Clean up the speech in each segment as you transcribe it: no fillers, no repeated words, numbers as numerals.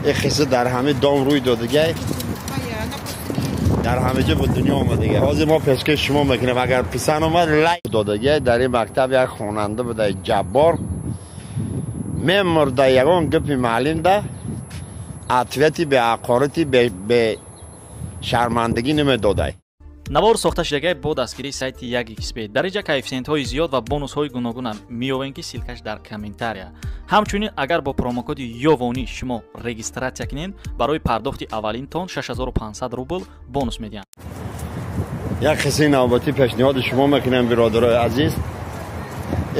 این قصه در همه دام روی دادگی در همه جا به دنیا آمده. حاضر ما پیشکش شما میکنیم اگر پسند اومد لایک دادگی در این مکتب یک خواننده بوده جبار میمرده یگان گپی معلم ده عطویتی به عقارتی به شرمندگی نمیداده. навор сохта шудагии бо дастгирии сайти 1xbet дариҷа коэффициентҳои зиёд ва бонусҳои гуногуна меёбем ки силкаш дар комментария. ҳамчунин агар бо промокоди ёвонӣ шумо регистратсия кунед барои пардохти аввалинтон 6500 рубл бонус медиҳанд. як қисаи навбатӣ пешниҳоди шумо мекунем биродарои азиз.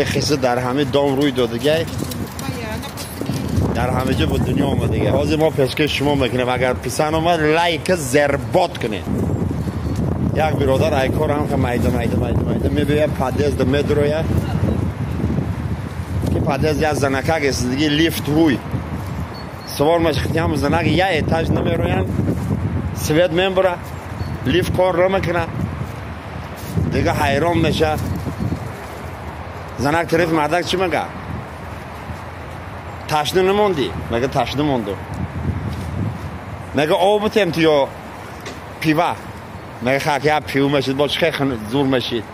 ин қисса дар ҳама дом рӯй додагӣ дар ҳама ҷо ба дунё омадагӣ. ҳозир мо пешкаш шумо мекунем агар писанд омад лайка зербот кунед. як биродар айкор ҳам майда мебия подъезд медроя ки подъезд як занакак истаги лифт рӯй савор машхити ҳам занак як этаж намероянд свет мебура лифт кор намекуна дига ҳайрон меша. занак тариф мардак чӣ мега ташна намонди мега ташна монду мега об бутем ту ё пива мега хакя пив мешид бо чӣ зур мешид.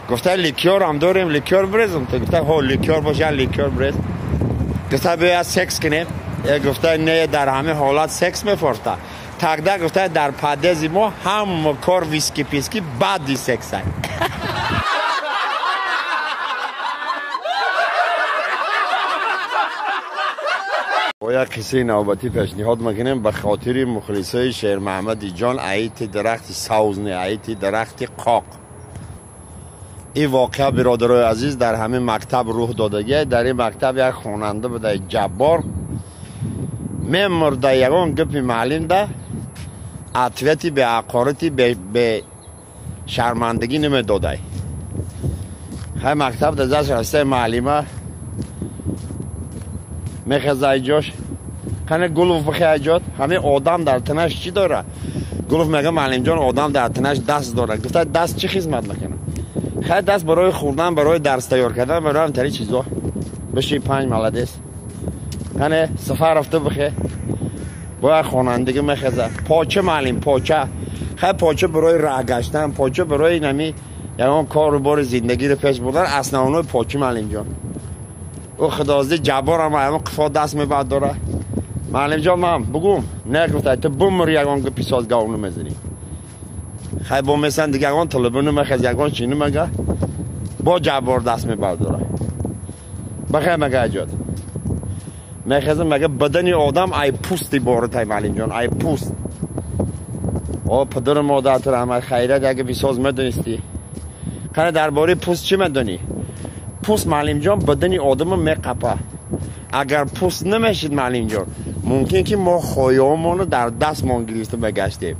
гуфта ликёр ҳам дорем ликёр брезм то гуфта ҳо ликёр боша ликёр брез гуфта бия секс кунем гуфта не дар ҳама ҳолат секс мефорта тагда гуфта дар подъезди мо ҳама кор виски писки баъди сексай. با یک قصه نوبتی پیشنهاد میکنیم به خاطر مخلصای شیر محمدی جان ایت درخت سوزنی ایت درخت قاق. این واقعه برادرای عزیز در همین مکتب روح دادگی. در این مکتب یک خواننده بوده جبار میمرده یگان گپی معلم ده عطویتی به عقارتی به شرمندگی نمیداده. خیلی مکتب در دست رسته معلمه میخزای جاش کنه گلوف بخیه جات همه آدم در تنش چی داره؟ گلوف میگه معلم جان آدم در تنش دست داره. گفته دست چی خدمت میکنه؟ خیلی دست برای خوردن برای درس تیار کردن برای همتری چیزا بشی 5 ملدست کنه سفر رفته بخیه باید خوانندگی میخزه پاچه معلم پاچه خیلی پاچه برای راه گشتن پاچه برای نمی یعنی کار و بار زندگی رو پیش بردن اصلا اونو پاچه معلم جان او خدازده جبار هم همه قفا دست میبرد داره. معلم جان من بگوم نه گفته تو بمر یگان که پیساز گاونو میزنی خیلی با میسن دیگه یگان طلبونو میخز یگان چینو مگه با جبار دست میبرد داره بخیر مگه اجاد میخزم مگه بدنی آدم ای پوستی بارت های معلم جان ای پوست آه پدر مادرت همه خیرت اگه پیساز میدونستی کنه درباره پوست چی میدونی؟ پوست معلم جان بدنی آدم میقپه اگر پوست نمیشید معلم جان ممکن که ما خواهیامونو در دست مانگلیست بگشتیم.